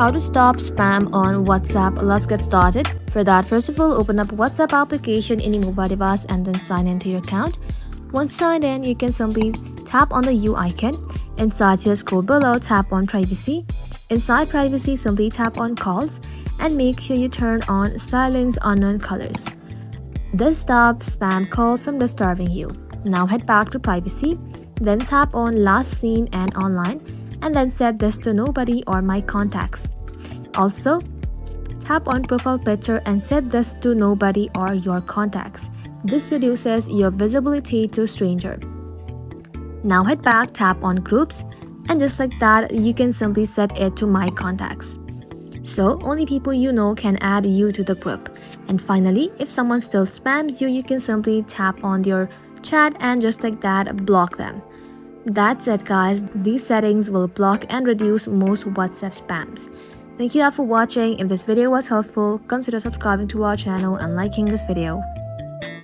How to stop spam on WhatsApp. Let's get started. For that, first of all, open up WhatsApp application in your mobile device and then sign into your account. Once signed in, you can simply tap on the U icon. Inside here, scroll below, tap on privacy. Inside privacy, simply tap on calls and make sure you turn on silence unknown callers. This stops spam calls from disturbing you. Now head back to privacy, then tap on last seen and online, and then set this to nobody or my contacts. Also, tap on profile picture and set this to nobody or your contacts. This reduces your visibility to stranger. Now head back, tap on groups, and just like that, you can simply set it to my contacts. So only people you know can add you to the group. And finally, if someone still spams you, you can simply tap on your chat and just like that, block them. That's it guys, these settings will block and reduce most WhatsApp spams. Thank you all for watching. If this video was helpful, consider subscribing to our channel and liking this video.